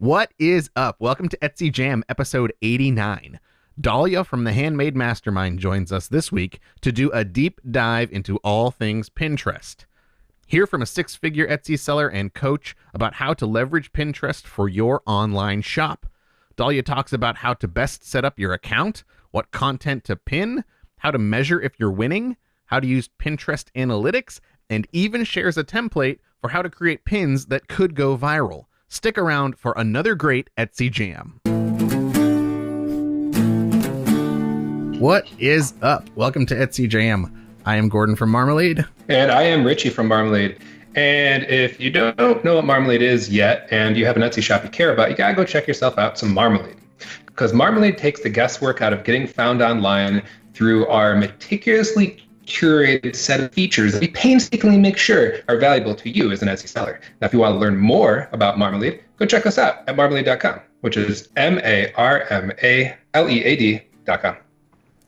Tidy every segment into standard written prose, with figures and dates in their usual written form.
What is up? Welcome to Etsy Jam, episode 89. Dalia from the Handmade Mastermind joins us this week to do a deep dive into all things Pinterest. Hear from a six-figure Etsy seller and coach about how to leverage Pinterest for your online shop. Dalia talks about how to best set up your account, what content to pin, how to measure if you're winning, how to use Pinterest analytics, and even shares a template for how to create pins that could go viral. Stick around for another great Etsy Jam. What is up? Welcome to Etsy Jam. I am Gordon from Marmalead. And I am Richie from Marmalead. And if you don't know what Marmalead is yet, and you have an Etsy shop you care about, you gotta go check yourself out some Marmalead. Because Marmalead takes the guesswork out of getting found online through our meticulously curated set of features that we painstakingly make sure are valuable to you as an Etsy seller. Now, if you want to learn more about Marmalead, go check us out at marmalead.com, which is marmalead.com.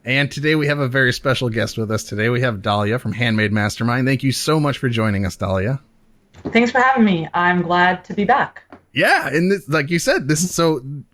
And today we have a very special guest with us. Today we have Dalia from Handmade Mastermind. Thank you so much for joining us, Dalia. Thanks for having me. I'm glad to be back. Yeah, and this, like you said,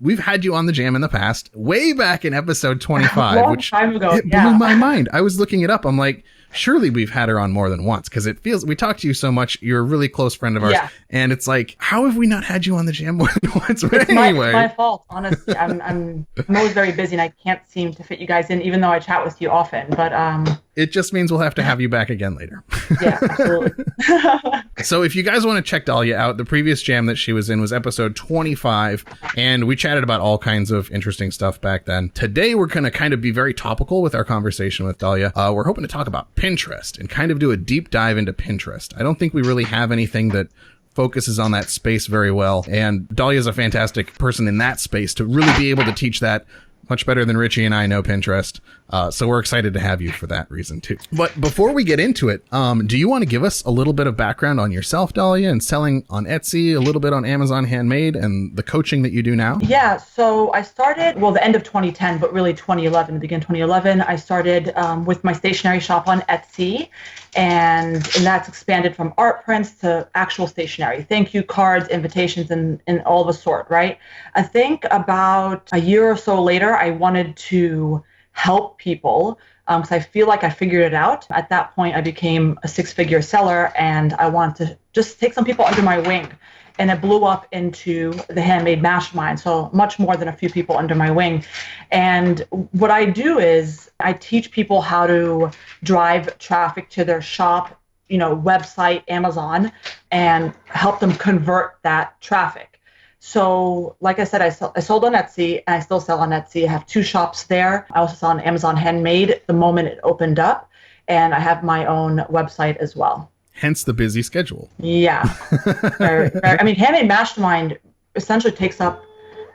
we've had you on the Jam in the past, way back in episode 25, which time ago. It blew my mind. I was looking it up. I'm like, surely we've had her on more than once, because it feels we talked to you so much. You're a really close friend of ours, and it's like, how have we not had you on the Jam more than once? But it's anyway, my fault. Honestly, I'm always very busy, and I can't seem to fit you guys in, even though I chat with you often. But it just means we'll have to have you back again later. Yeah, absolutely. So if you guys want to check Dalia out, the previous Jam that she was in was episode 25, and we chatted about all kinds of interesting stuff back then. Today, we're going to kind of be very topical with our conversation with Dalia. We're hoping to talk about Pinterest and kind of do a deep dive into Pinterest. I don't think we really have anything that focuses on that space very well, and Dalia is a fantastic person in that space to really be able to teach that much better than Richie and I know Pinterest. So we're excited to have you for that reason too. But before we get into it, do you want to give us a little bit of background on yourself, Dalia, and selling on Etsy, a little bit on Amazon Handmade, and the coaching that you do now? Yeah, so I started, the end of 2010, but really 2011, the beginning of 2011, I started with my stationery shop on Etsy, and that's expanded from art prints to actual stationery, thank you cards, invitations, and all the sort, right? I think about a year or so later, I wanted to help people because I feel like I figured it out. At that point, I became a six-figure seller, and I wanted to just take some people under my wing. And it blew up into the Handmade Mastermind, so much more than a few people under my wing. And what I do is I teach people how to drive traffic to their shop, website, Amazon, and help them convert that traffic. So, like I said, I sold on Etsy, and I still sell on Etsy. I have two shops there. I also sell on Amazon Handmade the moment it opened up, and I have my own website as well. Hence the busy schedule. Yeah. I mean, Handmade Mastermind essentially takes up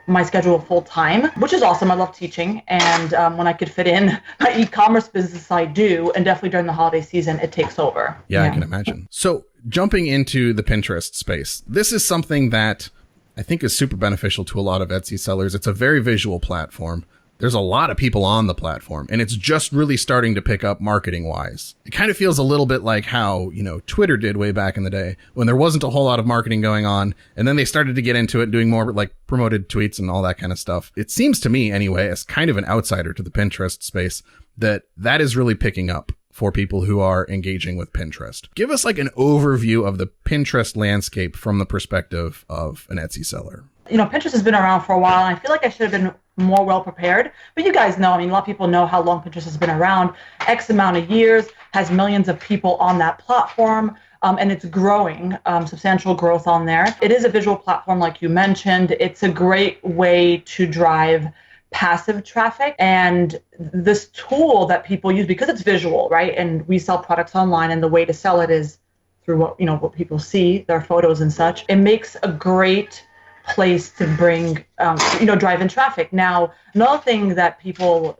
my schedule full time, which is awesome. I love teaching. And when I could fit in my e-commerce business, I do. And definitely during the holiday season, it takes over. Yeah, I can imagine. So jumping into the Pinterest space, this is something that I think is super beneficial to a lot of Etsy sellers. It's a very visual platform. There's a lot of people on the platform, and it's just really starting to pick up marketing wise. It kind of feels a little bit like how, Twitter did way back in the day when there wasn't a whole lot of marketing going on. And then they started to get into it, doing more like promoted tweets and all that kind of stuff. It seems to me anyway, as kind of an outsider to the Pinterest space, that is really picking up for people who are engaging with Pinterest. Give us like an overview of the Pinterest landscape from the perspective of an Etsy seller. Pinterest has been around for a while, and I feel like I should have been more well prepared. But you guys know, a lot of people know how long Pinterest has been around. X amount of years, has millions of people on that platform, and it's growing, substantial growth on there. It is a visual platform, like you mentioned. It's a great way to drive passive traffic, and this tool that people use because it's visual, right? And we sell products online, and the way to sell it is through what people see, their photos and such. It makes a great place to bring, drive in traffic. Now, another thing that people,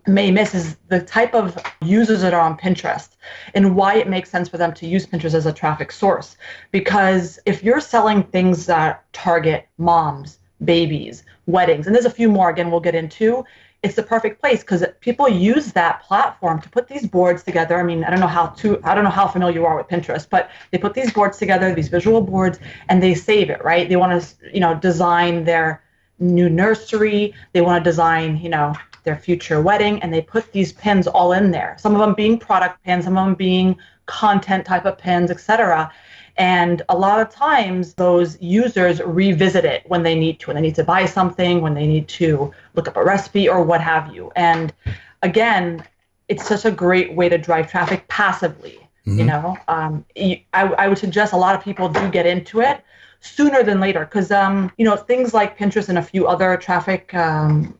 may miss is the type of users that are on Pinterest and why it makes sense for them to use Pinterest as a traffic source. Because if you're selling things that target moms, babies, weddings, and there's a few more, again, we'll get into, it's the perfect place because people use that platform to put these boards together. I mean, I don't know how familiar you are with Pinterest, but they put these boards together, these visual boards, and they save it, right? They want to, design their new nursery. They want to design, their future wedding, and they put these pins all in there. Some of them being product pins, some of them being content type of pins, etc. And a lot of times those users revisit it when they need to, when they need to buy something, when they need to look up a recipe or what have you. And again, it's such a great way to drive traffic passively. I would suggest a lot of people do get into it sooner than later because, things like Pinterest and a few other traffic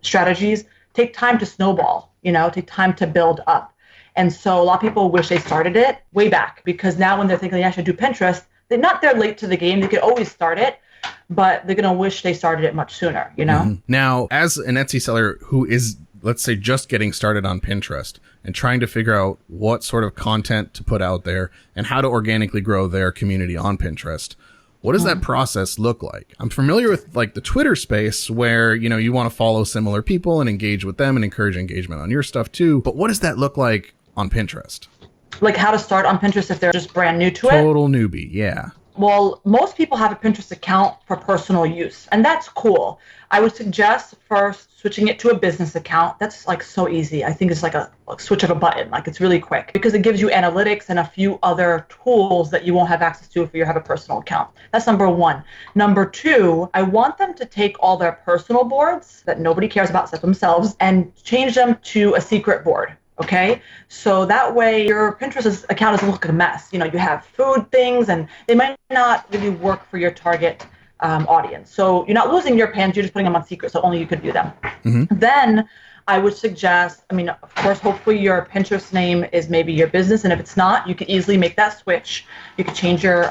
strategies take time to snowball, take time to build up. And so a lot of people wish they started it way back because now when they're thinking, I should do Pinterest, they're not there late to the game. They could always start it, but they're going to wish they started it much sooner, Now, as an Etsy seller who is, let's say, just getting started on Pinterest and trying to figure out what sort of content to put out there and how to organically grow their community on Pinterest, what does that process look like? I'm familiar with like the Twitter space where, you want to follow similar people and engage with them and encourage engagement on your stuff too. But what does that look like on Pinterest? Like how to start on Pinterest if they're just brand new to it? Total newbie, yeah. Well, most people have a Pinterest account for personal use, and that's cool. I would suggest first switching it to a business account. That's like so easy. I think it's like a switch of a button. Like it's really quick because it gives you analytics and a few other tools that you won't have access to if you have a personal account. That's number one. Number two, I want them to take all their personal boards that nobody cares about except themselves and change them to a secret board. Okay, so that way your Pinterest account doesn't look like a mess. You have food things and they might not really work for your target audience. So you're not losing your pins, you're just putting them on secret so only you could view them. Then I would suggest, of course, hopefully your Pinterest name is maybe your business. And if it's not, you can easily make that switch. You could change your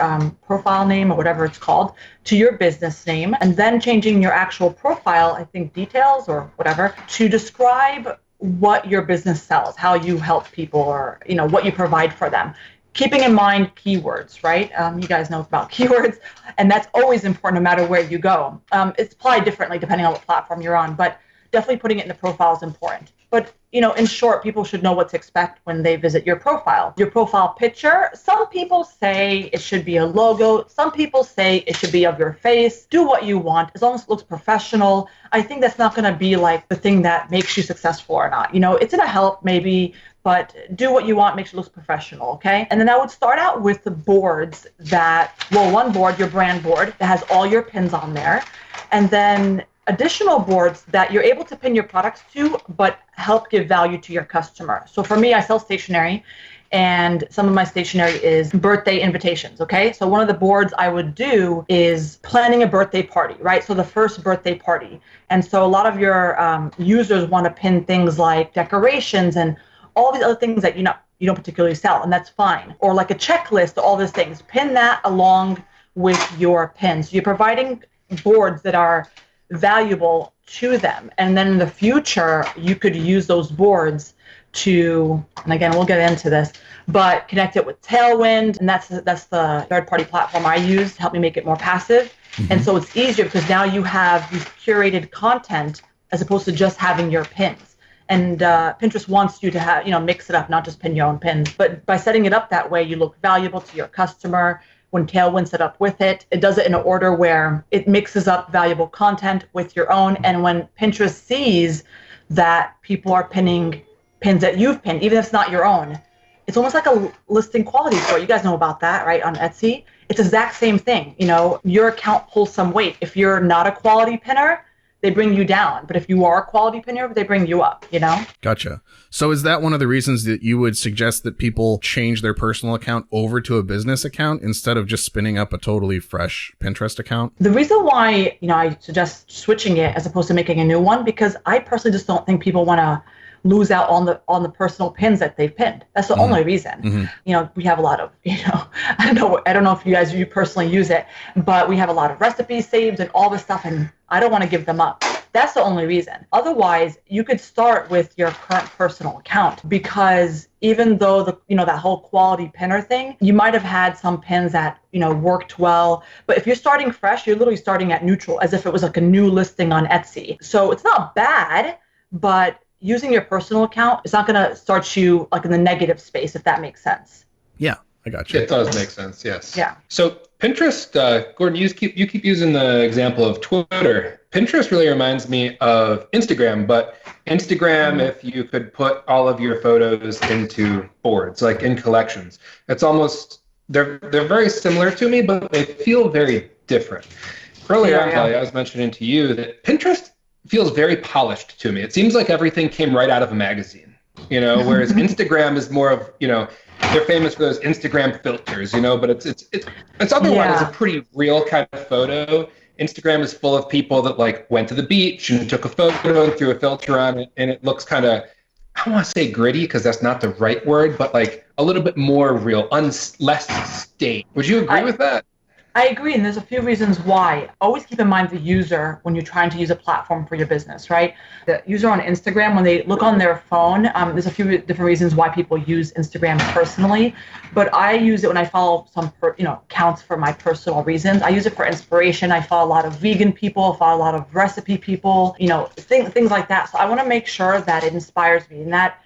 profile name or whatever it's called to your business name and then changing your actual profile, I think details or whatever, to describe what your business sells, how you help people or, what you provide for them. Keeping in mind keywords, right? You guys know about keywords, and that's always important no matter where you go. It's applied differently depending on what platform you're on, but definitely putting it in the profile is important. But, in short, people should know what to expect when they visit your profile. Your profile picture, some people say it should be a logo. Some people say it should be of your face. Do what you want, as long as it looks professional. I think that's not going to be like the thing that makes you successful or not. It's going to help maybe, but do what you want, make sure it looks professional, okay? And then I would start out with the boards one board, your brand board, that has all your pins on there. And then additional boards that you're able to pin your products to, but help give value to your customer. So for me, I sell stationery, and some of my stationery is birthday invitations, okay? So one of the boards I would do is planning a birthday party, right? So the first birthday party. And so a lot of your users want to pin things like decorations and all these other things that you don't particularly sell, and that's fine. Or like a checklist, all these things. Pin that along with your pins. You're providing boards that are valuable to them, and then in the future you could use those boards to, and again we'll get into this, but connect it with Tailwind, and that's the third-party platform I use to help me make it more passive. And so it's easier because now you have these curated content as opposed to just having your pins. And Pinterest wants you to have, mix it up, not just pin your own pins. But by setting it up that way, you look valuable to your customer. When Tailwind set up with it, it does it in an order where it mixes up valuable content with your own. And when Pinterest sees that people are pinning pins that you've pinned, even if it's not your own, it's almost like a listing quality score. You guys know about that, right? On Etsy, it's the exact same thing. Your account pulls some weight. If you're not a quality pinner, they bring you down. But if you are a quality pinner, they bring you up, Gotcha. So is that one of the reasons that you would suggest that people change their personal account over to a business account instead of just spinning up a totally fresh Pinterest account? The reason why, I suggest switching it as opposed to making a new one, because I personally just don't think people want to lose out on the personal pins that they've pinned. That's the only reason. We have a lot of, I don't know if you personally use it, but we have a lot of recipes saved and all this stuff, and I don't want to give them up. That's the only reason. Otherwise, you could start with your current personal account, because even though that whole quality pinner thing, you might have had some pins that, worked well. But if you're starting fresh, you're literally starting at neutral, as if it was like a new listing on Etsy. So it's not bad, but using your personal account is not going to start you like in the negative space, if that makes sense. Yeah, I got you. It does make sense, yes. Yeah. So Pinterest, Gordon, you keep using the example of Twitter. Pinterest really reminds me of Instagram, but Instagram, if you could put all of your photos into boards, like in collections, it's almost, they're very similar to me, but they feel very different. Earlier on, Dalia, I was mentioning to you that Pinterest feels very polished to me. It seems like everything came right out of a magazine, whereas Instagram is more of, they're famous for those Instagram filters, but it's otherwise a pretty real kind of photo. Instagram is full of people that like went to the beach and took a photo and threw a filter on it, and it looks kind of, I don't want to say gritty because that's not the right word, but like a little bit more real, less state. Would you agree with that? I agree, and there's a few reasons why. Always keep in mind the user when you're trying to use a platform for your business, right? The user on Instagram, when they look on their phone, there's a few different reasons why people use Instagram personally, but I use it when I follow some, accounts for my personal reasons. I use it for inspiration. I follow a lot of vegan people, follow a lot of recipe people, things like that. So I want to make sure that it inspires me, and that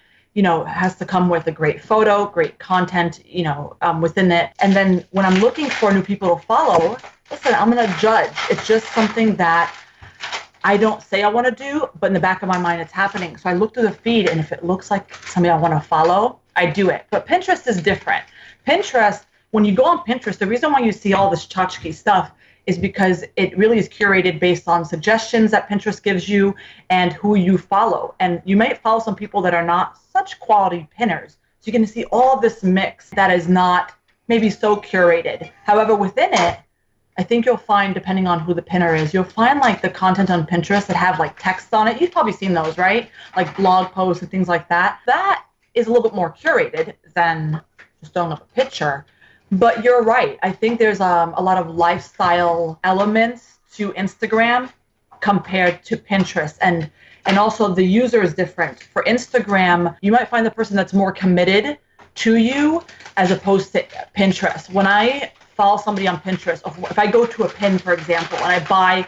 has to come with a great photo, great content, within it. And then when I'm looking for new people to follow, listen, I'm going to judge. It's just something that I don't say I want to do, but in the back of my mind, it's happening. So I look through the feed, and if it looks like somebody I want to follow, I do it. But Pinterest is different. Pinterest, when you go on Pinterest, the reason why you see all this tchotchke stuff is because it really is curated based on suggestions that Pinterest gives you and who you follow. And you might follow some people that are not such quality pinners. So you're going to see all of this mix that is not maybe so curated. However, within it, I think you'll find, depending on who the pinner is, you'll find like the content on Pinterest that have like text on it. You've probably seen those, right? Like blog posts and things like that. That is a little bit more curated than just throwing up a picture. But you're right. I think there's a lot of lifestyle elements to Instagram compared to Pinterest. And also the user is different. For Instagram, you might find the person that's more committed to you as opposed to Pinterest. When I follow somebody on Pinterest, if I go to a pin, for example, and I buy,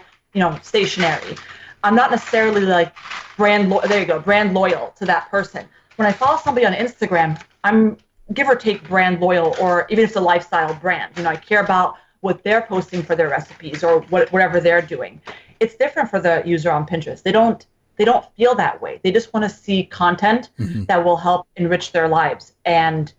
stationery, I'm not necessarily like brand loyal to that person. When I follow somebody on Instagram, I'm give or take brand loyal, or even if it's a lifestyle brand. I care about what they're posting for their recipes or whatever they're doing. It's different for the user on Pinterest. They don't feel that way. They just want to see content that will help enrich their lives. And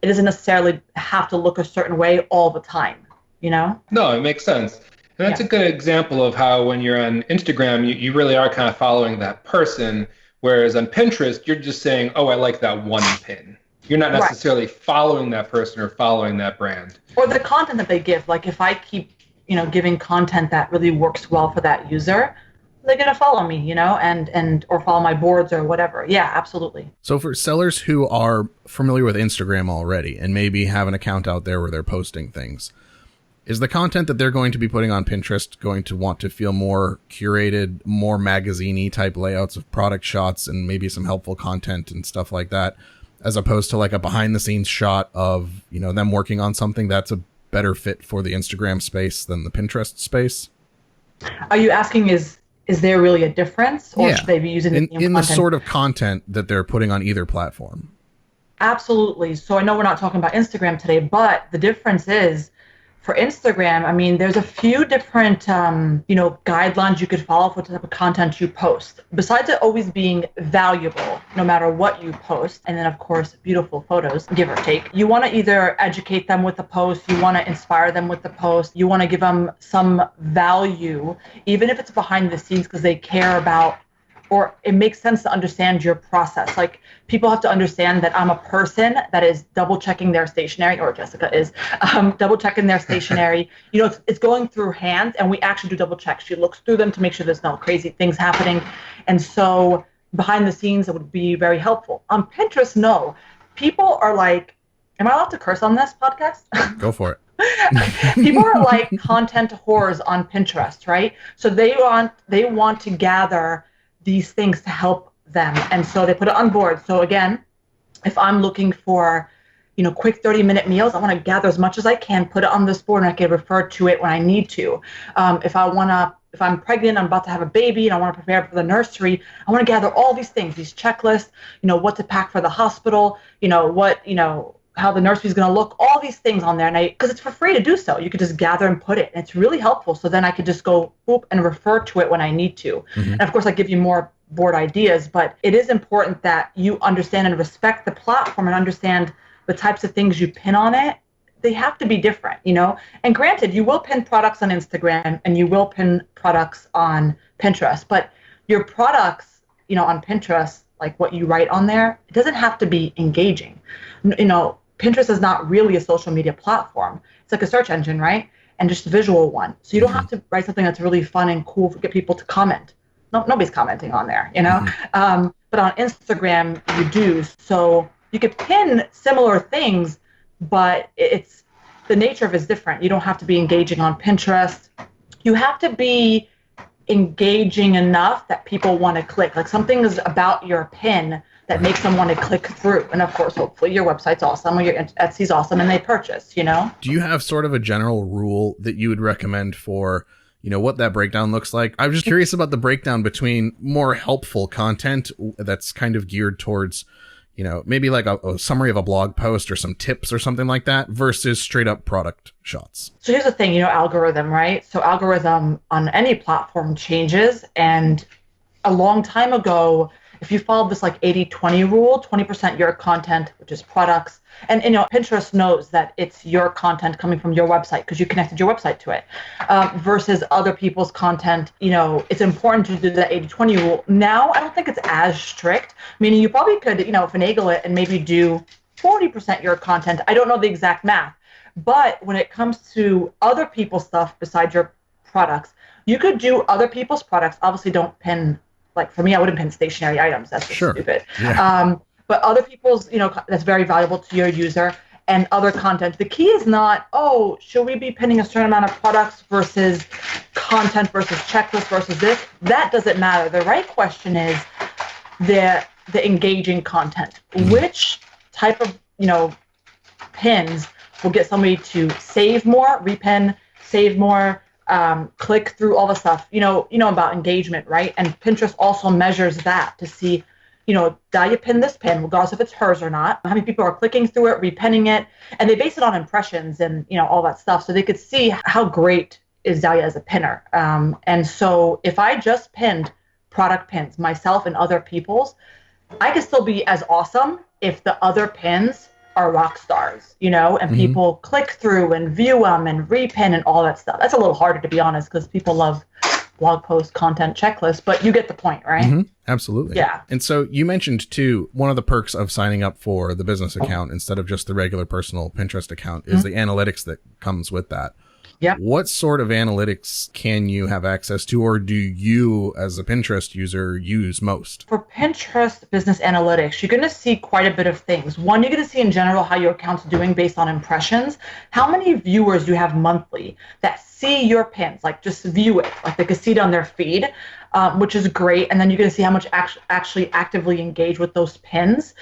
it doesn't necessarily have to look a certain way all the time, No, it makes sense. And that's a good example of how when you're on Instagram, you really are kind of following that person, whereas on Pinterest, you're just saying, oh, I like that one pin. You're not necessarily following that person or following that brand. Or the content that they give. Like if I keep, giving content that really works well for that user, they're going to follow me, and or follow my boards or whatever. Yeah, absolutely. So for sellers who are familiar with Instagram already and maybe have an account out there where they're posting things, is the content that they're going to be putting on Pinterest going to want to feel more curated, more magazine-y type layouts of product shots and maybe some helpful content and stuff like that, as opposed to like a behind the scenes shot of, them working on something that's a better fit for the Instagram space than the Pinterest space? Are you asking is there really a difference, or should they be using the same in the content? sort of content that they're putting on either platform? Absolutely. So I know we're not talking about Instagram today, but the difference is for Instagram, there's a few different, guidelines you could follow for the type of content you post. Besides it always being valuable, no matter what you post, and then of course, beautiful photos, give or take, you want to either educate them with the post, you want to inspire them with the post, you want to give them some value, even if it's behind the scenes because they care about, or it makes sense to understand your process. Like people have to understand that I'm a person that is double checking their stationery, or Jessica is double checking their stationery. It's going through hands, and we actually do double check. She looks through them to make sure there's no crazy things happening. And so behind the scenes, it would be very helpful. On Pinterest, no. People are like, am I allowed to curse on this podcast? Go for it. People are like content whores on Pinterest, right? So they want to gather these things to help them, and so they put it on board. So again, if I'm looking for quick 30-minute meals, I want to gather as much as I can, put it on this board, and I can refer to it when I need to. If I want to if I'm pregnant, I'm about to have a baby and I want to prepare for the nursery, I want to gather all these things, these checklists, what to pack for the hospital, how the nursery is going to look, all these things on there. And because it's for free to do so, you could just gather and put it. And it's really helpful. So then I could just go and refer to it when I need to. And of course, I give you more board ideas, but it is important that you understand and respect the platform and understand the types of things you pin on it. They have to be different, And granted, you will pin products on Instagram and you will pin products on Pinterest, but your products, on Pinterest, like what you write on there, it doesn't have to be engaging. Pinterest is not really a social media platform. It's like a search engine, right? And just a visual one. So you don't have to write something that's really fun and cool to get people to comment. No, nobody's commenting on there, But on Instagram, you do. So you could pin similar things, but it's the nature of it is different. You don't have to be engaging on Pinterest. You have to be engaging enough that people want to click. Like something is about your pin that makes them want to click through. And of course, hopefully your website's awesome or your Etsy's awesome and they purchase, Do you have sort of a general rule that you would recommend for, what that breakdown looks like? I'm just curious about the breakdown between more helpful content that's kind of geared towards, maybe like a summary of a blog post or some tips or something like that versus straight up product shots. So here's the thing, algorithm, right? So algorithm on any platform changes. And a long time ago, if you followed this like 80-20 rule, 20% your content, which is products, and Pinterest knows that it's your content coming from your website because you connected your website to it, versus other people's content. It's important to do the 80-20 rule. Now, I don't think it's as strict, meaning you probably could, finagle it and maybe do 40% your content. I don't know the exact math, but when it comes to other people's stuff besides your products, you could do other people's products. Obviously, don't pin. Like for me, I wouldn't pin stationary items. That's just stupid. Yeah. But other people's, that's very valuable to your user and other content. The key is not, should we be pinning a certain amount of products versus content versus checklist versus this? That doesn't matter. The right question is the engaging content. Which type of, pins will get somebody to save more, repin, save more, click through all the stuff, about engagement, right? And Pinterest also measures that to see, Dalia pinned this pin, regardless if it's hers or not, how many people are clicking through it, repinning it, and they base it on impressions and, all that stuff. So they could see how great is Dalia as a pinner. And so if I just pinned product pins, myself and other people's, I could still be as awesome if the other pins are rock stars, and people click through and view them and repin and all that stuff. That's a little harder, to be honest, because people love blog post content checklists, but you get the point, right? Absolutely. Yeah. And so you mentioned too, one of the perks of signing up for the business account instead of just the regular personal Pinterest account is the analytics that comes with that. Yeah. What sort of analytics can you have access to, or do you as a Pinterest user use most? For Pinterest business analytics, you're going to see quite a bit of things. One, you're going to see in general how your account's doing based on impressions. How many viewers you have monthly that see your pins, like just view it, like they can see it on their feed, which is great. And then you're going to see how much actually actively engage with those pins,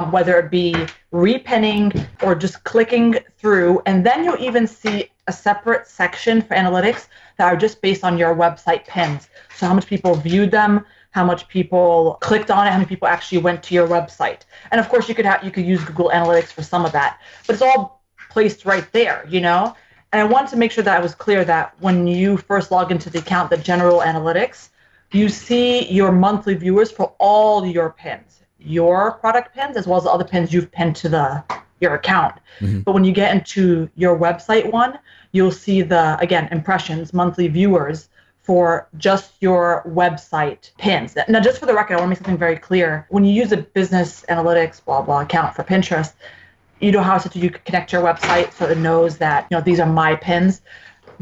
whether it be repinning or just clicking through. And then you'll even see a separate section for analytics that are just based on your website pins. So how much people viewed them, how much people clicked on it, how many people actually went to your website. And of course you could use Google Analytics for some of that, but it's all placed right there, And I wanted to make sure that I was clear that when you first log into the account, the general analytics, you see your monthly viewers for all your pins, your product pins, as well as the other pins you've pinned to your account. But when you get into your website one, you'll see again, impressions, monthly viewers for just your website pins. Now, just for the record, I want to make something very clear. When you use a business analytics, blah, blah account for Pinterest, you know how you can connect your website so it knows that, these are my pins.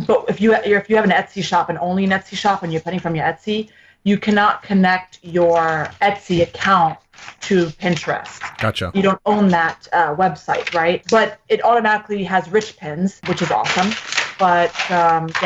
But if you have an Etsy shop and only an Etsy shop and you're pinning from your Etsy, you cannot connect your Etsy account to Pinterest. Gotcha. You don't own that website, right? But it automatically has rich pins, which is awesome. But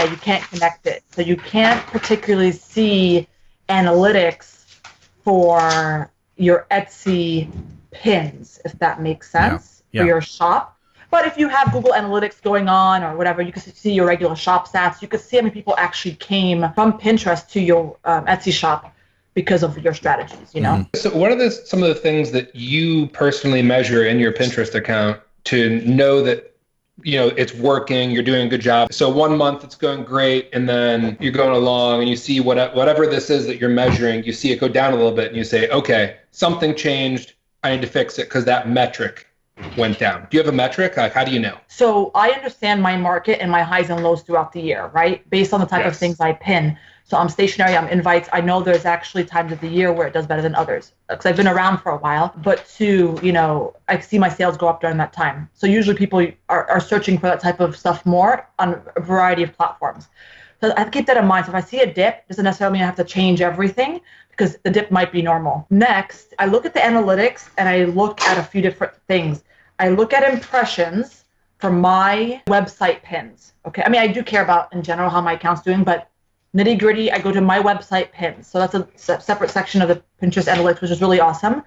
you can't connect it. So you can't particularly see analytics for your Etsy pins, if that makes sense, for your shop. But if you have Google Analytics going on or whatever, you can see your regular shop stats. You can see how many people actually came from Pinterest to your Etsy shop because of your strategies, you know? So what are some of the things that you personally measure in your Pinterest account to know that, you know, it's working, you're doing a good job? So 1 month it's going great, and then you're going along and you see whatever this is that you're measuring, you see it go down a little bit and you say, okay, something changed, I need to fix it because that metric went down. Do you have a metric? Like, how do you know? So I understand my market and my highs and lows throughout the year, right? Based on the type of things I pin. So I'm stationary, I'm invites. I know there's actually times of the year where it does better than others because I've been around for a while. But two, you know, I see my sales go up during that time. So usually people are searching for that type of stuff more on a variety of platforms. So I have to keep that in mind. So if I see a dip, it doesn't necessarily mean I have to change everything because the dip might be normal. Next, I look at the analytics and I look at a few different things. I look at impressions for my website pins. Okay, I mean, I do care about in general how my account's doing, but nitty gritty, I go to my website pins. So that's a separate section of the Pinterest analytics, which is really awesome.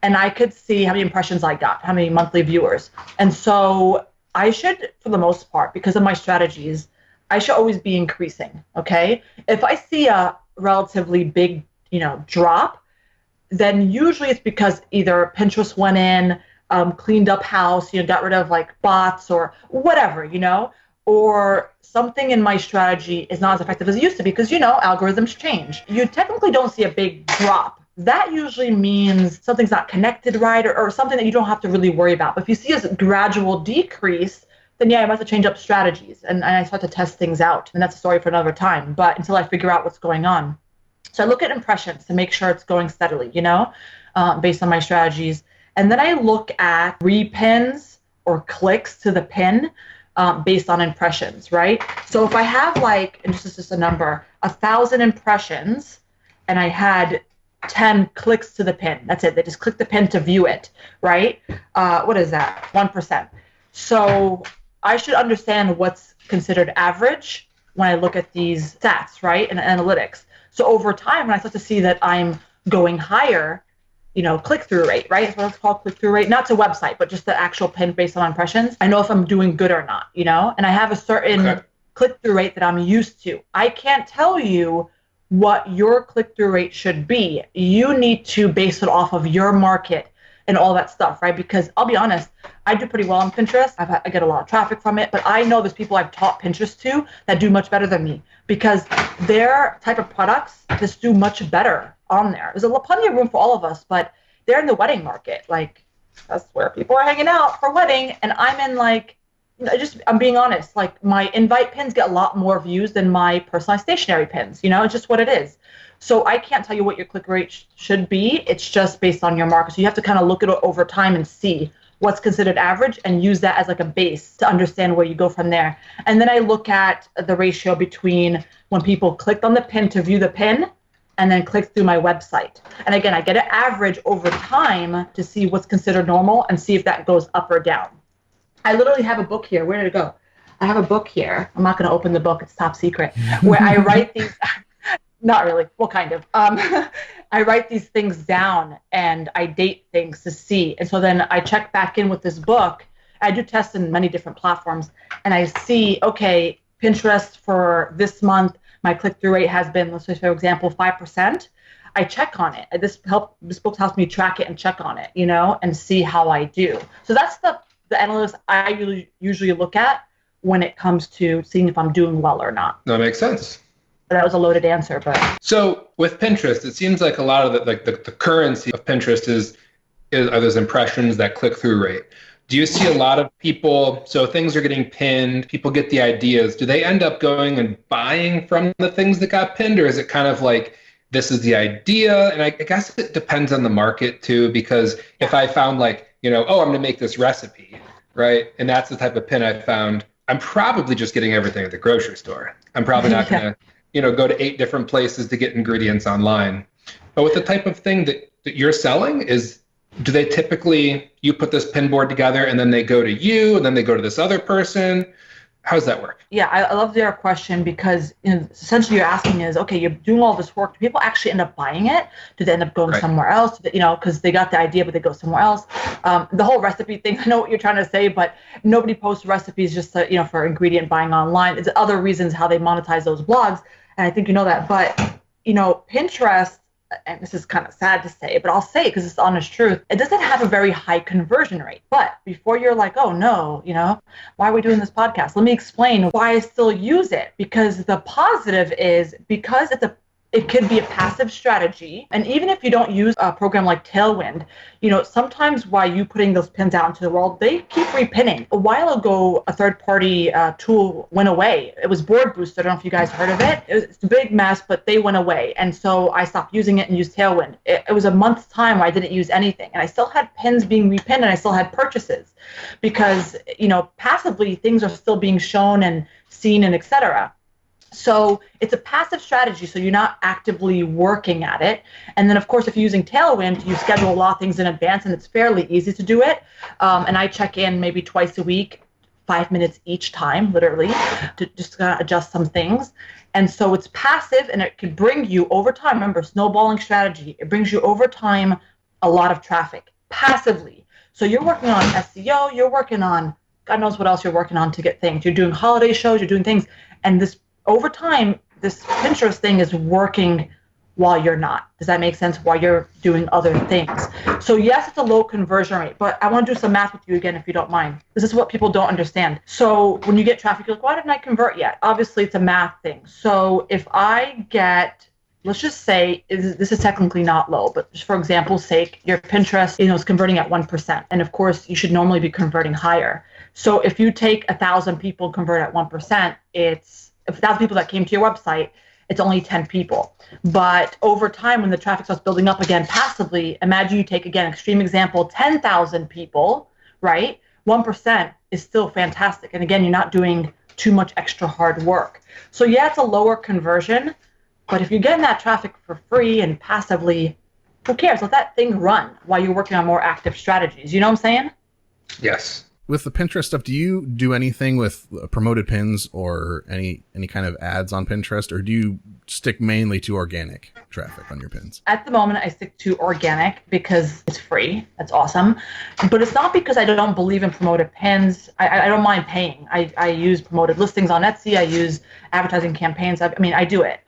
And I could see how many impressions I got, how many monthly viewers. And so I should, for the most part, because of my strategies, I should always be increasing. Okay. If I see a relatively big, you know, drop, then usually it's because either Pinterest went in, cleaned up house, you know, got rid of like bots or whatever, you know, or something in my strategy is not as effective as it used to be because, you know, algorithms change. You technically don't see a big drop. That usually means something's not connected right or something that you don't have to really worry about. But if you see a gradual decrease, then yeah, I must have changed up strategies and I start to test things out. And that's a story for another time, but until I figure out what's going on. So I look at impressions to make sure it's going steadily, you know, based on my strategies. And then I look at repins or clicks to the pin based on impressions, right? So if I have like, and this is just a number, 1,000 impressions, and I had 10 clicks to the pin, that's it. They just click the pin to view it, right? What is that? 1%. So I should understand what's considered average when I look at these stats, right, and analytics. So over time, when I start to see that I'm going higher, you know, click-through rate, right? That's what it's called, click-through rate. Not to website, but just the actual pin based on impressions. I know if I'm doing good or not, you know? And I have a certain click-through rate that I'm used to. I can't tell you what your click-through rate should be. You need to base it off of your market and all that stuff, right? Because I'll be honest, I do pretty well on Pinterest. I get a lot of traffic from it, but I know there's people I've taught Pinterest to that do much better than me because their type of products just do much better on there. There's plenty of room for all of us, but they're in the wedding market. Like, that's where people are hanging out for wedding. And I'm in like, I'm being honest, like my invite pins get a lot more views than my personalized stationery pins. You know, it's just what it is. So I can't tell you what your click rate should be. It's just based on your market. So you have to kind of look at it over time and see what's considered average and use that as like a base to understand where you go from there. And then I look at the ratio between when people clicked on the pin to view the pin and then click through my website. And again, I get an average over time to see what's considered normal and see if that goes up or down. I literally have a book here. Where did it go? I have a book here. I'm not going to open the book. It's top secret. Where I write these, not really, well, kind of. I write these things down and I date things to see. And so then I check back in with this book. I do tests in many different platforms. And I see, okay, Pinterest for this month, my click-through rate has been, let's say, for example, 5%. I check on it. This book helps me track it and check on it, you know, and see how I do. So that's the analytics I usually look at when it comes to seeing if I'm doing well or not. That makes sense. That was a loaded answer, but. So with Pinterest, it seems like a lot of the currency of Pinterest are those impressions, that click-through rate. Do you see a lot of people, so things are getting pinned, people get the ideas, do they end up going and buying from the things that got pinned, or is it kind of like, this is the idea? And I guess it depends on the market too, because if I found like, you know, oh, I'm going to make this recipe, right? And that's the type of pin I found, I'm probably just getting everything at the grocery store. I'm probably not going to, you know, go to 8 different places to get ingredients online. But with the type of thing that you're selling do they typically, you put this pin board together and then they go to you and then they go to this other person? How does that work? Yeah, I love your question because essentially you're asking is, okay, you're doing all this work. Do people actually end up buying it? Do they end up going somewhere else? Because they got the idea, but they go somewhere else. The whole recipe thing, I know what you're trying to say, but nobody posts recipes just to, for ingredient buying online. It's other reasons how they monetize those blogs. And I think you know that. But, Pinterest, and this is kind of sad to say, but I'll say it because it's the honest truth. It doesn't have a very high conversion rate. But before you're like, oh no, why are we doing this podcast? Let me explain why I still use it. Because the positive is because it could be a passive strategy. And even if you don't use a program like Tailwind, sometimes while you putting those pins out into the world, they keep repinning. A while ago, a third-party tool went away. It was Board Booster. I don't know if you guys heard of it. It's a big mess, but they went away. And so I stopped using it and used Tailwind. It was a month's time where I didn't use anything. And I still had pins being repinned and I still had purchases because, passively things are still being shown and seen and et cetera. So it's a passive strategy, so you're not actively working at it. And then, of course, if you're using Tailwind, you schedule a lot of things in advance, and it's fairly easy to do it. And I check in maybe twice a week, 5 minutes each time, literally, to just adjust some things. And so it's passive, and it could bring you over time. Remember, snowballing strategy. It brings you over time a lot of traffic passively. So you're working on SEO. You're working on God knows what else you're working on to get things. You're doing holiday shows. You're doing things. And this over time, this Pinterest thing is working while you're not. Does that make sense? While you're doing other things. So yes, it's a low conversion rate, but I want to do some math with you again, if you don't mind. This is what people don't understand. So when you get traffic, you're like, why didn't I convert yet? Obviously, it's a math thing. So if I get, let's just say, this is technically not low, but just for example's sake, your Pinterest, is converting at 1%. And of course, you should normally be converting higher. So if you take 1,000 people and convert at 1%, it's if 1,000 people that came to your website, it's only 10 people. But over time, when the traffic starts building up again passively, imagine you take, again, extreme example, 10,000 people, right? 1% is still fantastic. And again, you're not doing too much extra hard work. So yeah, it's a lower conversion, but if you're getting that traffic for free and passively, who cares? Let that thing run while you're working on more active strategies. You know what I'm saying? Yes. With the Pinterest stuff, do you do anything with promoted pins or any kind of ads on Pinterest, or do you stick mainly to organic traffic on your pins? At the moment, I stick to organic because it's free. That's awesome. But it's not because I don't believe in promoted pins. I don't mind paying. I use promoted listings on Etsy. I use advertising campaigns. I do it.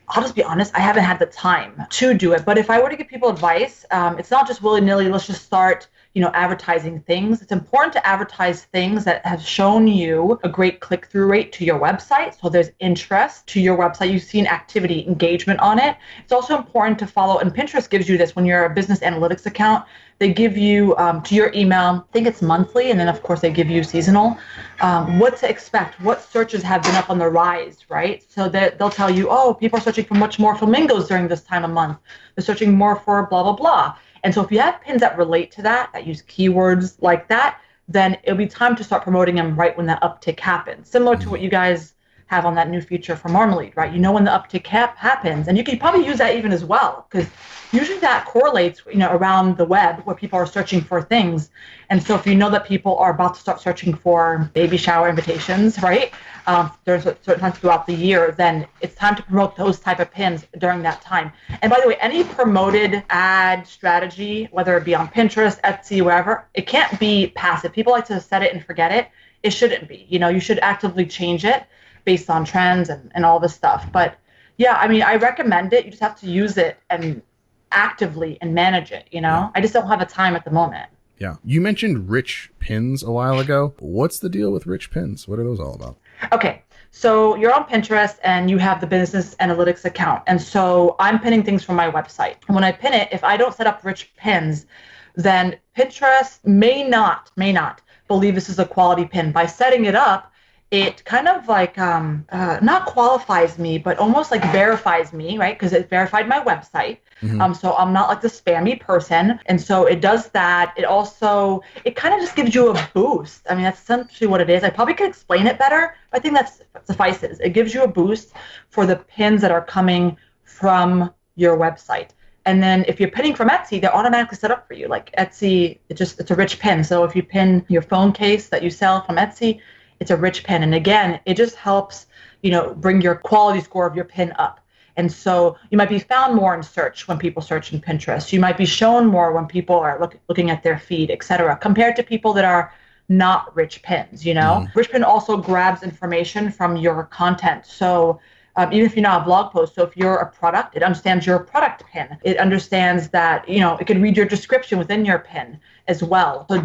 I'll just be honest, I haven't had the time to do it. But if I were to give people advice, it's not just willy-nilly, let's just start advertising things. It's important to advertise things that have shown you a great click-through rate to your website. So there's interest to your website. You've seen activity, engagement on it. It's also important to follow, and Pinterest gives you this when you're a business analytics account. They give you to your email, I think it's monthly, and then of course they give you seasonal, what to expect, what searches have been up on the rise, right? So that they'll tell you, oh, people are searching for much more flamingos during this time of month. They're searching more for blah, blah, blah. And so if you have pins that relate to that use keywords like that, then it'll be time to start promoting them right when that uptick happens. Similar to what you guys have on that new feature for Marmalead, right? When the uptick happens, and you can probably use that even as well, because usually that correlates, around the web where people are searching for things. And so if you know that people are about to start searching for baby shower invitations, right? There's certain times throughout the year, then it's time to promote those type of pins during that time. And by the way, any promoted ad strategy, whether it be on Pinterest, Etsy, wherever, it can't be passive. People like to set it and forget it. It shouldn't be. You should actively change it based on trends and all this stuff. But yeah, I recommend it. You just have to use it and actively and manage it, Yeah. I just don't have a time at the moment. Yeah. You mentioned rich pins a while ago. What's the deal with rich pins? What are those all about? Okay, so you're on Pinterest and you have the business analytics account. And so I'm pinning things from my website. And when I pin it, if I don't set up rich pins, then Pinterest may not believe this is a quality pin. By setting it up, it kind of like not qualifies me, but almost like verifies me, right? Because it verified my website. Mm-hmm. So I'm not like the spammy person. And so it does that. It kind of just gives you a boost. That's essentially what it is. I probably could explain it better, but I think that suffices. It gives you a boost for the pins that are coming from your website. And then if you're pinning from Etsy, they're automatically set up for you. Like Etsy, it's a rich pin. So if you pin your phone case that you sell from Etsy, it's a rich pin. And again, it just helps, bring your quality score of your pin up. And so you might be found more in search when people search in Pinterest. You might be shown more when people are looking at their feed, et cetera, compared to people that are not rich pins, Rich pin also grabs information from your content. So even if you're not a blog post, so if you're a product, it understands your product pin. It understands that, it can read your description within your pin as well. So,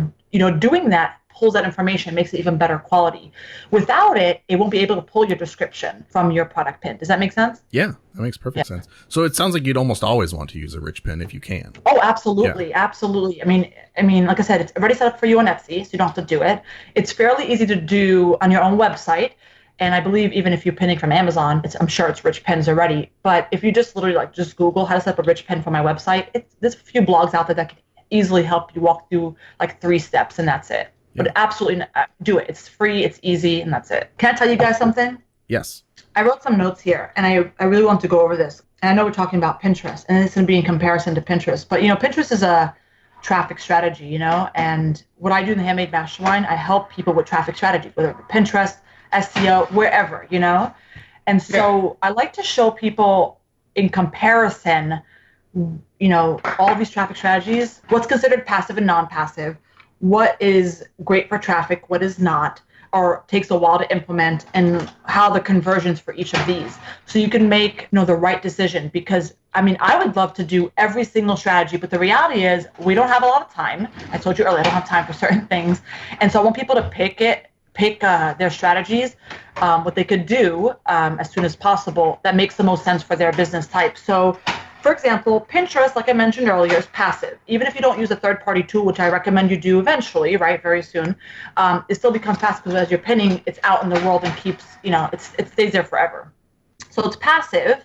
doing that pulls that information, makes it even better quality. Without it, it won't be able to pull your description from your product pin. Does that make sense? Yeah, that makes perfect sense. So it sounds like you'd almost always want to use a rich pin if you can. Oh, absolutely. Yeah. Absolutely. I mean, like I said, it's already set up for you on Etsy, so you don't have to do it. It's fairly easy to do on your own website. And I believe even if you're pinning from Amazon, I'm sure it's rich pins already. But if you just literally just Google how to set up a rich pin for my website, there's a few blogs out there that can easily help you walk through 3 steps, and that's it. Yeah. But absolutely do it. It's free, it's easy, and that's it. Can I tell you guys something? Yes. I wrote some notes here, and I really want to go over this. And I know we're talking about Pinterest, and it's going to be in comparison to Pinterest. But, Pinterest is a traffic strategy, and what I do in the Handmade Mastermind, I help people with traffic strategy, whether it's Pinterest, SEO, wherever, And so I like to show people in comparison, all these traffic strategies, what's considered passive and non-passive, what is great for traffic, what is not, or takes a while to implement, and how the conversions for each of these. So you can make, the right decision, because I would love to do every single strategy, but the reality is we don't have a lot of time. I told you earlier, I don't have time for certain things. And so I want people to pick their strategies, what they could do as soon as possible that makes the most sense for their business type. So, for example, Pinterest, like I mentioned earlier, is passive. Even if you don't use a third-party tool, which I recommend you do eventually, right, very soon, it still becomes passive because as you're pinning, it's out in the world and keeps, it stays there forever. So it's passive.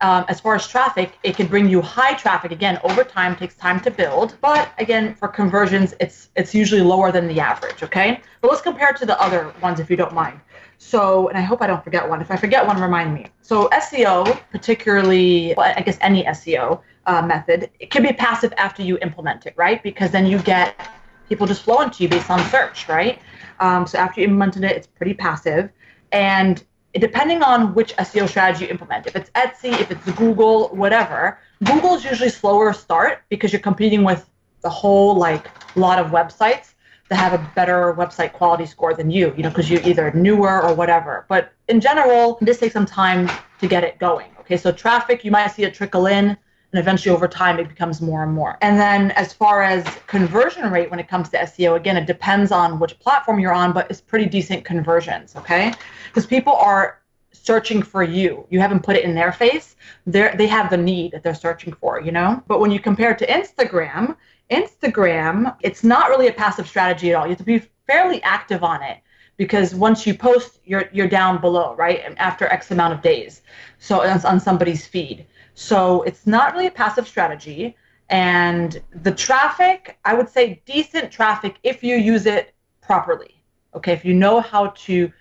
As far as traffic, it can bring you high traffic. Again, over time, takes time to build. But again, for conversions, it's usually lower than the average, okay? But let's compare it to the other ones if you don't mind. So, and I hope I don't forget one. If I forget one, remind me. So SEO, particularly, well, I guess any SEO method, it can be passive after you implement it, right? Because then you get people just flowing to you based on search, right? So after you implemented it, it's pretty passive. And depending on which SEO strategy you implement, if it's Etsy, if it's Google, whatever, Google's usually slower start because you're competing with the whole lot of websites that have a better website quality score than you, because you're either newer or whatever. But in general, this takes some time to get it going. Okay, so traffic, you might see it trickle in, and eventually over time it becomes more and more. And then as far as conversion rate when it comes to SEO, again, it depends on which platform you're on, but it's pretty decent conversions, okay? Because people are searching for you. You haven't put it in their face. They have the need that they're searching for, But when you compare it to Instagram, it's not really a passive strategy at all. You have to be fairly active on it because once you post, you're down below, right? After X amount of days. So it's on somebody's feed. So it's not really a passive strategy. And the traffic, I would say decent traffic if you use it properly. Okay, if you know how to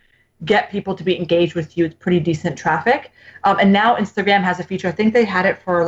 get people to be engaged with you, it's pretty decent traffic. And now Instagram has a feature, I think they had it for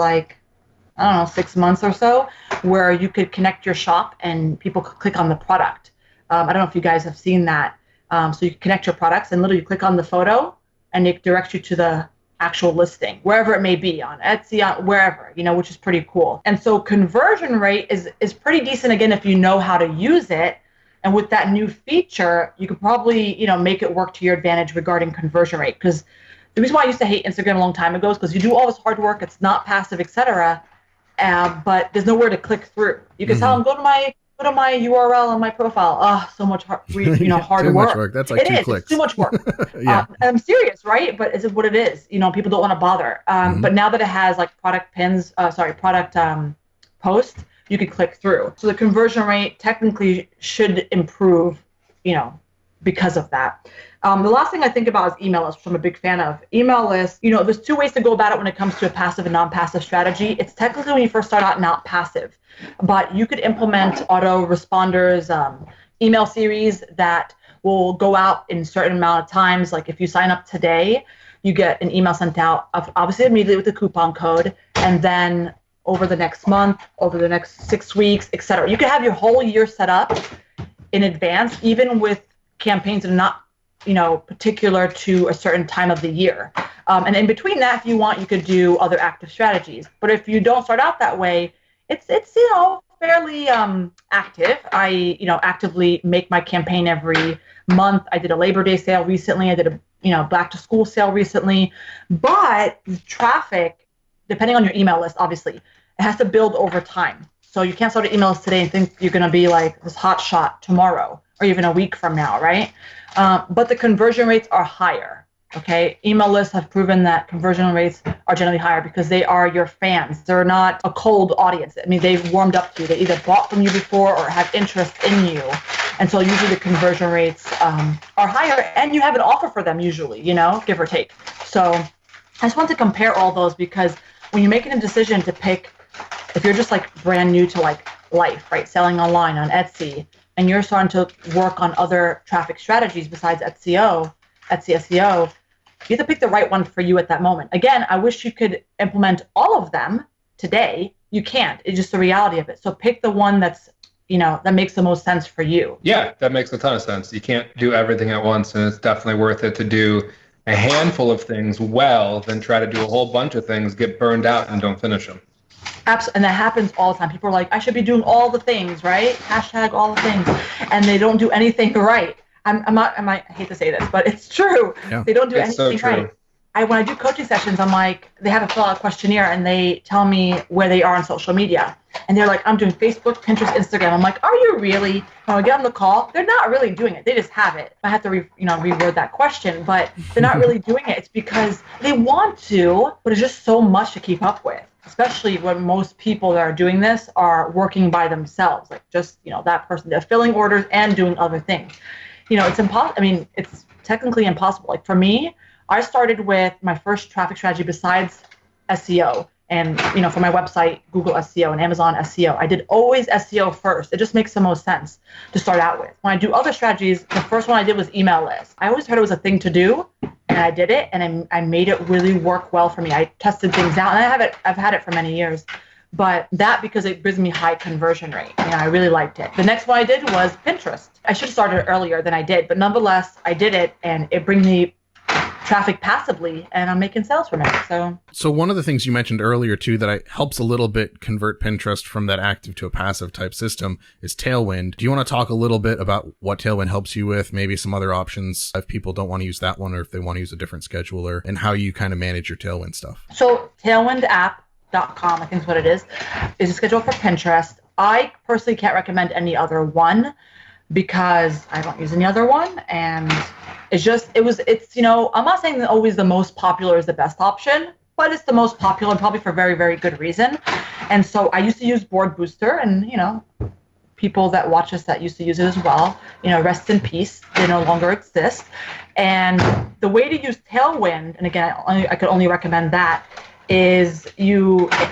6 months or so, where you could connect your shop and people could click on the product. I don't know if you guys have seen that. So you can connect your products and literally click on the photo and it directs you to the actual listing, wherever it may be, on Etsy, on wherever, which is pretty cool. And so conversion rate is pretty decent, again, if you know how to use it. And with that new feature, you could probably, make it work to your advantage regarding conversion rate. Because the reason why I used to hate Instagram a long time ago is because you do all this hard work, it's not passive, etc. But there's nowhere to click through. You can tell them, go to my URL on my profile. Oh, so much hard, hard too work. Much work. That's like two clicks. It's too much work. Yeah. I'm serious, right? But it's what it is. People don't want to bother. But now that it has product pins, post, you can click through. So the conversion rate technically should improve, because of that. The last thing I think about is email lists, which I'm a big fan of. Email lists, there's 2 ways to go about it when it comes to a passive and non-passive strategy. It's technically when you first start out not passive, but you could implement auto responders, email series that will go out in a certain amount of times. Like if you sign up today, you get an email sent out, obviously immediately with the coupon code, and then over the next month, over the next 6 weeks, etc. You can have your whole year set up in advance, even with campaigns that are not particular to a certain time of the year. And in between that, if you want, you could do other active strategies. But if you don't start out that way, it's fairly active. I actively make my campaign every month. I did a Labor Day sale recently. I did a back to school sale recently. But traffic, depending on your email list, obviously, it has to build over time. So you can't start an email list today and think you're going to be like this hot shot tomorrow or even a week from now, right? But the conversion rates are higher. Okay, email lists have proven that conversion rates are generally higher because they are your fans. They're not a cold audience. I mean, they've warmed up to you. They either bought from you before or have interest in you. And so usually the conversion rates are higher, and you have an offer for them usually, give or take. So I just want to compare all those because when you're making a decision to pick, if you're just like brand new to like life, right, selling online on Etsy, and you're starting to work on other traffic strategies besides Etsy SEO, you have to pick the right one for you at that moment. Again, I wish you could implement all of them today. You can't. It's just the reality of it. So pick the one that's, that makes the most sense for you. Yeah, that makes a ton of sense. You can't do everything at once, and it's definitely worth it to do a handful of things well than try to do a whole bunch of things, get burned out, and don't finish them. Absolutely. And that happens all the time. People are like, I should be doing all the things, right? Hashtag all the things. And they don't do anything right. I hate to say this, but it's true. Yeah. They don't do anything right. When I do coaching sessions, I'm like, they have a fill out questionnaire and they tell me where they are on social media. And they're like, I'm doing Facebook, Pinterest, Instagram. I'm like, are you really? When I get on the call, they're not really doing it. They just have it. I have to reword that question, but they're not really doing it. It's because they want to, but it's just so much to keep up with. Especially when most people that are doing this are working by themselves, like just, that person, they're filling orders and doing other things. It's impossible. I mean, it's technically impossible. Like for me, I started with my first traffic strategy besides SEO and, for my website, Google SEO and Amazon SEO. I did always SEO first. It just makes the most sense to start out with. When I do other strategies, the first one I did was email lists. I always heard it was a thing to do, and I did it, and I made it really work well for me. I tested things out, and I've had it for many years. But that because it gives me high conversion rate, and I really liked it. The next one I did was Pinterest. I should have started earlier than I did, but nonetheless, I did it, and it brings me traffic passively, and I'm making sales from it. So one of the things you mentioned earlier too that helps a little bit convert Pinterest from that active to a passive type system is Tailwind. Do you want to talk a little bit about what Tailwind helps you with, maybe some other options if people don't want to use that one or if they want to use a different scheduler, and how you kind of manage your Tailwind stuff? So tailwindapp.com, I think is what it is a schedule for Pinterest. I personally can't recommend any other one because I don't use any other one, and it's I'm not saying that always the most popular is the best option, but it's the most popular and probably for very, very good reason. And so I used to use Board Booster, and people that watch us that used to use it as well, rest in peace, they no longer exist. And the way to use Tailwind, and again, I could only recommend that, is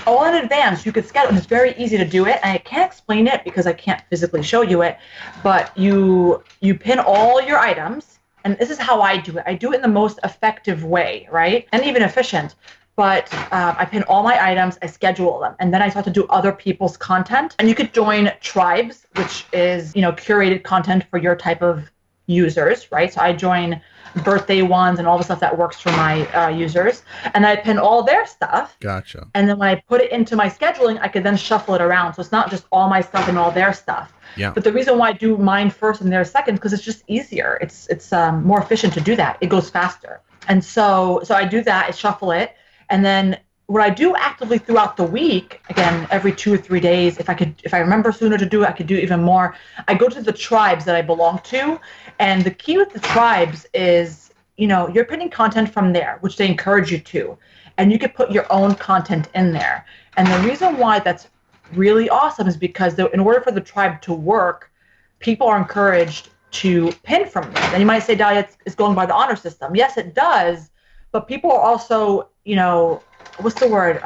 all in advance, you could schedule, and it's very easy to do it, and I can't explain it because I can't physically show you it, but you pin all your items, and this is how I do it. I do it in the most effective way, right? And even efficient, but I pin all my items, I schedule them, and then I start to do other people's content, and you could join tribes, which is, curated content for your type of users, right? So I join birthday ones and all the stuff that works for my users, and I pin all their stuff. Gotcha. And then when I put it into my scheduling, I could then shuffle it around. So it's not just all my stuff and all their stuff. Yeah. But the reason why I do mine first and theirs second, because it's just easier. It's more efficient to do that. It goes faster. And so I do that. I shuffle it, and then what I do actively throughout the week, again, every 2 or 3 days, if I remember sooner to do it, I could do even more. I go to the tribes that I belong to, and the key with the tribes is, you're putting content from there, which they encourage you to, and you could put your own content in there. And the reason why that's really awesome is because in order for the tribe to work, people are encouraged to pin from there. And you might say, Dalia, it's going by the honor system. Yes, it does, but people are also, what's the word?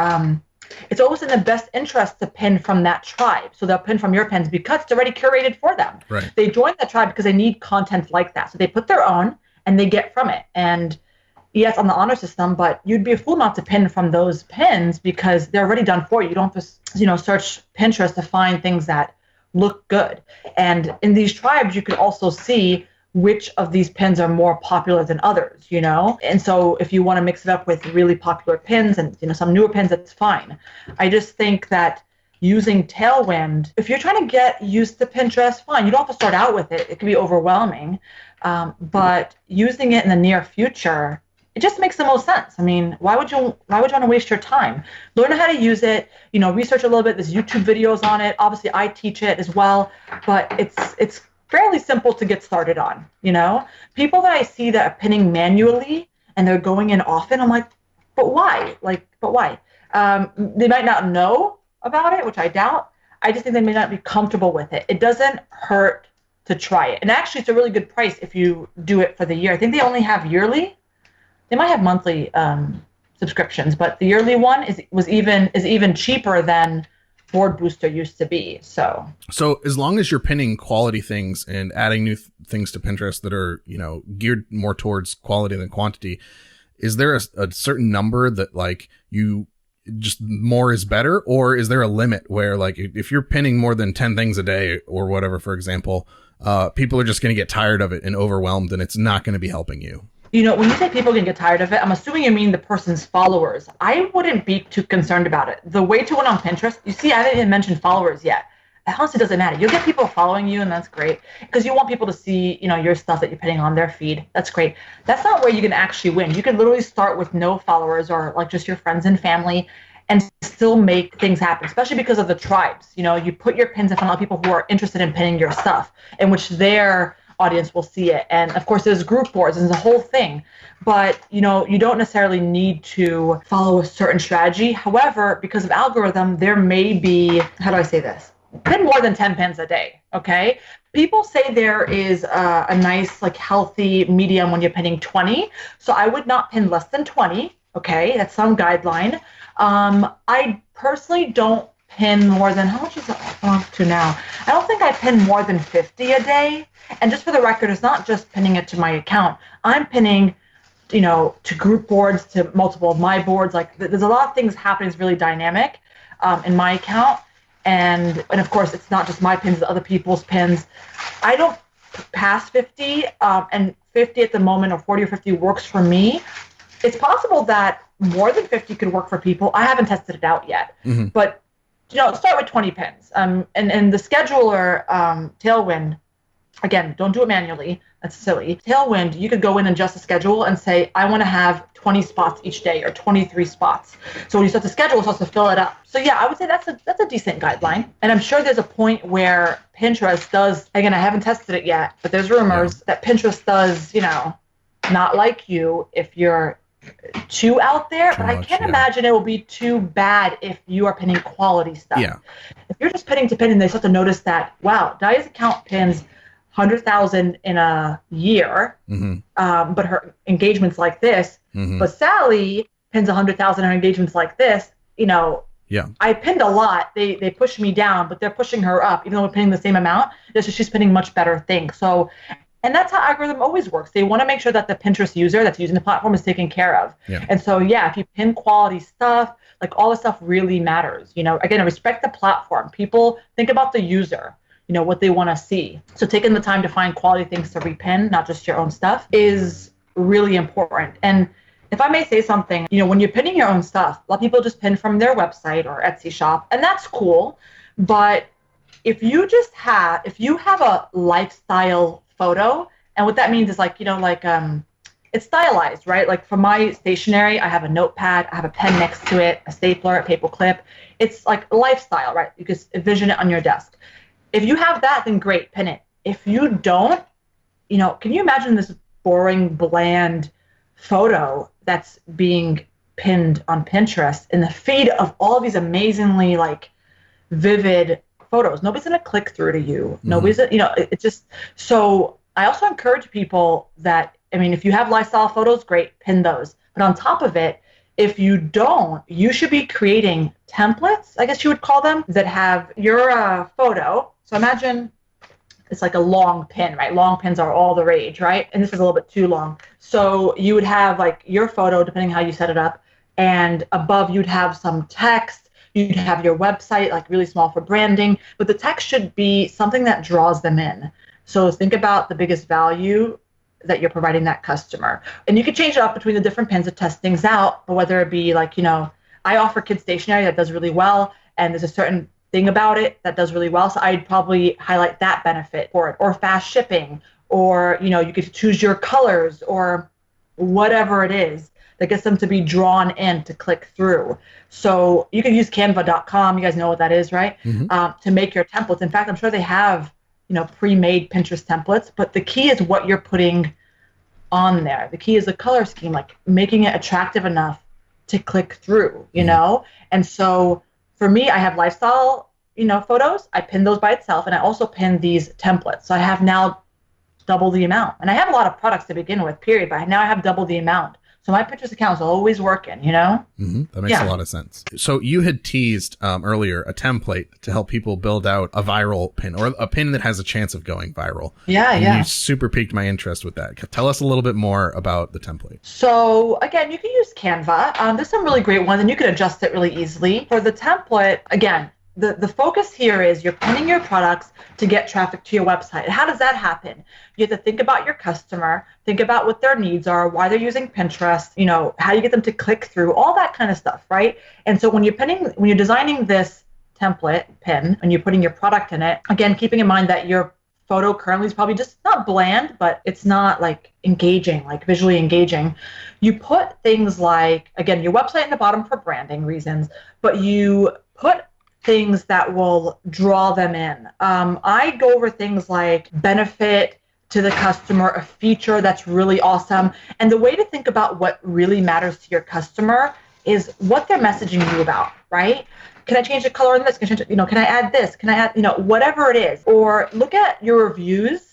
It's always in the best interest to pin from that tribe. So they'll pin from your pins because it's already curated for them. Right. They join that tribe because they need content like that. So they put their own and they get from it. And yes, on the honor system, but you'd be a fool not to pin from those pins because they're already done for you. You don't have to, search Pinterest to find things that look good. And in these tribes, you could also see which of these pins are more popular than others, you know? And so if you want to mix it up with really popular pins and, you know, some newer pins, that's fine. I just think that using Tailwind, if you're trying to get used to Pinterest, fine. You don't have to start out with it. It can be overwhelming. But using it in the near future, it just makes the most sense. I mean, why would you want to waste your time? Learn how to use it, you know, research a little bit. There's YouTube videos on it. Obviously, I teach it as well, but it's fairly simple to get started on, you know? People that I see that are pinning manually and they're going in often, I'm like, but why? But why? They might not know about it, which I doubt. I just think they may not be comfortable with it. It doesn't hurt to try it. And actually, it's a really good price if you do it for the year. I think they only have yearly. They might have monthly subscriptions, but the yearly one is even cheaper than Board Booster used to be. So as long as you're pinning quality things and adding new things to Pinterest that are, you know, geared more towards quality than quantity, is there a certain number that like you just more is better, or is there a limit where like if you're pinning more than 10 things a day or whatever, for example, people are just going to get tired of it and overwhelmed, and it's not going to be helping you? You know, when you say people can get tired of it, I'm assuming you mean the person's followers. I wouldn't be too concerned about it. The way to win on Pinterest, you see, I haven't even mentioned followers yet. It honestly doesn't matter. You'll get people following you, and that's great because you want people to see, you know, your stuff that you're putting on their feed. That's great. That's not where you can actually win. You can literally start with no followers or like just your friends and family and still make things happen, especially because of the tribes. You know, you put your pins in front of people who are interested in pinning your stuff, in which their audience will see it. And of course, there's group boards and the whole thing. But, you know, you don't necessarily need to follow a certain strategy. However, because of algorithm, there may be, how do I say this? Pin more than 10 pins a day, okay? People say there is a nice, like, healthy medium when you're pinning 20. So I would not pin less than 20, okay? That's some guideline. I personally don't pin more than, how much is it up to now? I don't think I pin more than 50 a day. And just for the record, it's not just pinning it to my account. I'm pinning, you know, to group boards, to multiple of my boards. Like, there's a lot of things happening. It's really dynamic in my account. And of course, it's not just my pins, it's other people's pins. I don't pass 50, and 50 at the moment, or 40 or 50 works for me. It's possible that more than 50 could work for people. I haven't tested it out yet. Mm-hmm. But, you know, start with 20 pins. And the scheduler, Tailwind, again, don't do it manually. That's silly. Tailwind, you could go in and adjust the schedule and say, I want to have 20 spots each day or 23 spots. So when you start the schedule, it starts to fill it up. So yeah, I would say that's a decent guideline. And I'm sure there's a point where Pinterest does, again, I haven't tested it yet, but there's rumors that Pinterest does, you know, not like you if you're too out there. But I can't imagine it will be too bad if you are pinning quality stuff. Yeah. If you're just pinning to pin and they start to notice that, wow, Dalia's account pins 100,000 in a year, but her engagements like this. Mm-hmm. But Sally pins 100,000 in her engagements like this. You know, I pinned a lot. They push me down, but they're pushing her up, even though we're pinning the same amount. It's just she's pinning much better things. So, and that's how algorithm always works. They want to make sure that the Pinterest user that's using the platform is taken care of. Yeah. And so, yeah, if you pin quality stuff, like all the stuff really matters. You know, again, respect the platform. People think about the user. You know, what they want to see. So taking the time to find quality things to repin, not just your own stuff, is really important. And if I may say something, you know, when you're pinning your own stuff, a lot of people just pin from their website or Etsy shop, and that's cool. But if you have a lifestyle photo, and what that means is like, you know, like it's stylized, right? Like for my stationery, I have a notepad, I have a pen next to it, a stapler, a paper clip. It's like a lifestyle, right? You can envision it on your desk. If you have that, then great, pin it. If you don't, you know, can you imagine this boring, bland photo that's being pinned on Pinterest in the feed of all of these amazingly, like, vivid photos? Nobody's going to click through to you. Nobody's, you know, it's just, so I also encourage people that, I mean, if you have lifestyle photos, great, pin those. But on top of it, if you don't, you should be creating templates, I guess you would call them, that have your photo. So imagine it's like a long pin, right? Long pins are all the rage, right? And this is a little bit too long. So you would have like your photo, depending how you set it up, and above you'd have some text. You'd have your website, like really small for branding, but the text should be something that draws them in. So think about the biggest value that you're providing that customer. And you can change it up between the different pins to test things out, but whether it be like, I offer kids stationery that does really well, and there's a certain thing about it that does really well. So I'd probably highlight that benefit for it, or fast shipping, or, you could choose your colors or whatever it is that gets them to be drawn in to click through. So you can use canva.com. You guys know what that is, right? To make your templates. In fact, I'm sure they have, pre-made Pinterest templates, but the key is what you're putting on there. The key is the color scheme, like making it attractive enough to click through, And so for me, I have lifestyle, photos. I pin those by itself, and I also pin these templates. So I have now double the amount. And I have a lot of products to begin with, period, but now I have double the amount. So my Pinterest account is always working, That makes a lot of sense. So you had teased earlier a template to help people build out a viral pin, or a pin that has a chance of going viral. Yeah. You super piqued my interest with that. Tell us a little bit more about the template. So again, you can use Canva. There's some really great ones, and you can adjust it really easily. For the template, again, the focus here is you're pinning your products to get traffic to your website. How does that happen? You have to think about your customer, think about what their needs are, why they're using Pinterest, how you get them to click through, all that kind of stuff, right? And so when you're designing this template pin and you're putting your product in it, again, keeping in mind that your photo currently is probably just not bland, but it's not like engaging, like visually engaging. You put things like, again, your website in the bottom for branding reasons, but you put things that will draw them in. I go over things like benefit to the customer, a feature that's really awesome. And the way to think about what really matters to your customer is what they're messaging you about, right? Can I change the color on this? Can I add this? Can I add, whatever it is? Or look at your reviews,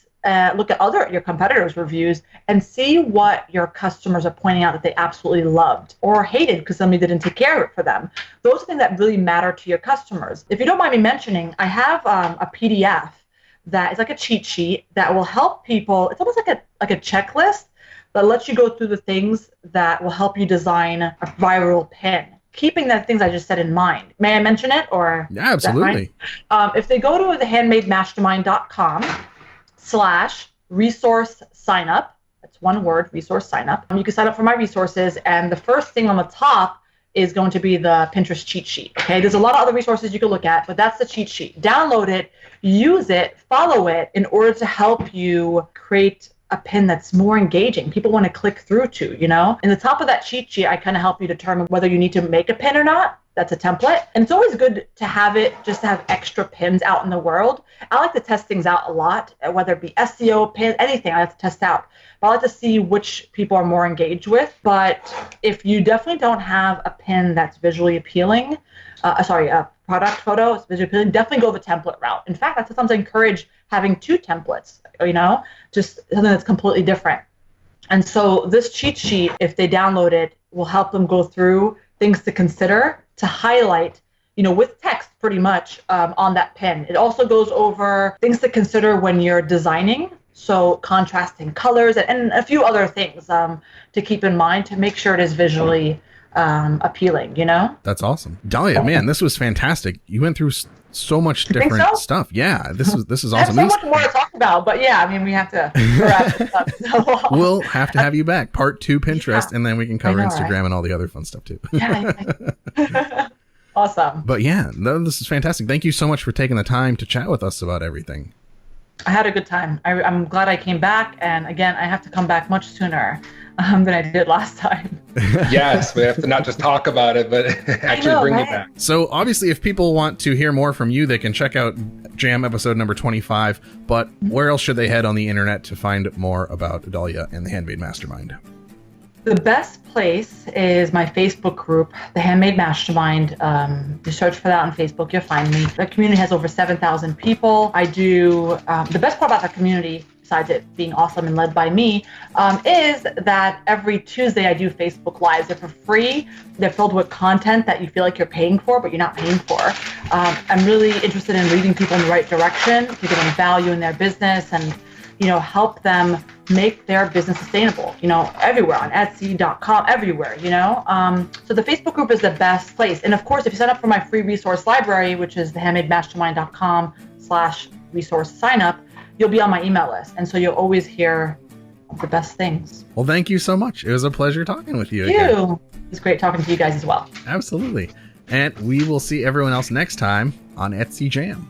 look at your competitors' reviews, and see what your customers are pointing out that they absolutely loved or hated because somebody didn't take care of it for them. Those are things that really matter to your customers. If you don't mind me mentioning, I have a PDF that is like a cheat sheet that will help people. It's almost like a checklist that lets you go through the things that will help you design a viral pin, keeping the things I just said in mind. May I mention it? Or yeah, absolutely. If they go to the handmademastermind.com/resource sign up, that's one word, resource sign up. You can sign up for my resources, and the first thing on the top is going to be the Pinterest cheat sheet. Okay, there's a lot of other resources you can look at, but that's the cheat sheet. Download it, use it, follow it in order to help you create a pin that's more engaging, people want to click through to, In the top of that cheat sheet, I kind of help you determine whether you need to make a pin or not. That's a template. And it's always good to have it, just to have extra pins out in the world. I like to test things out a lot, whether it be SEO, pins, anything I like to test out. But I like to see which people are more engaged with. But if you definitely don't have a pin that's visually appealing, a product photo is visually appealing, definitely go the template route. In fact, I sometimes encourage having two templates, just something that's completely different. And so this cheat sheet, if they download it, will help them go through things to consider, to highlight, with text pretty much on that pin. It also goes over things to consider when you're designing, so contrasting colors and a few other things to keep in mind to make sure it is visually appealing, That's awesome. Dalia, man, this was fantastic. You went through so much different stuff. Yeah, this is awesome. I have so much more to talk about, but yeah, we have to wrap this up. So. We'll have to have you back. Part 2 Pinterest, and then we can cover Instagram, right? And all the other fun stuff too. Yeah. Awesome. But yeah, no, this is fantastic. Thank you so much for taking the time to chat with us about everything. I had a good time. I'm glad I came back, and again, I have to come back much sooner than I did last time. Yes, we have to not just talk about it, but actually bring you back. So obviously, if people want to hear more from you, they can check out Jam episode number 25. But where else should they head on the internet to find more about Dalia and the Handmade Mastermind? The best place is my Facebook group, the Handmade Mastermind. You search for that on Facebook, you'll find me. The community has over 7,000 people. I do, the best part about the community, besides it being awesome and led by me, is that every Tuesday I do Facebook Lives. They're for free. They're filled with content that you feel like you're paying for, but you're not paying for. I'm really interested in leading people in the right direction, to give them value in their business and help them make their business sustainable, everywhere on Etsy.com, everywhere, So the Facebook group is the best place. And of course, if you sign up for my free resource library, which is the handmademastermind.com/resource sign up, you'll be on my email list. And so you'll always hear the best things. Well, thank you so much. It was a pleasure talking with you. It was great talking to you guys as well. Absolutely. And we will see everyone else next time on Etsy Jam.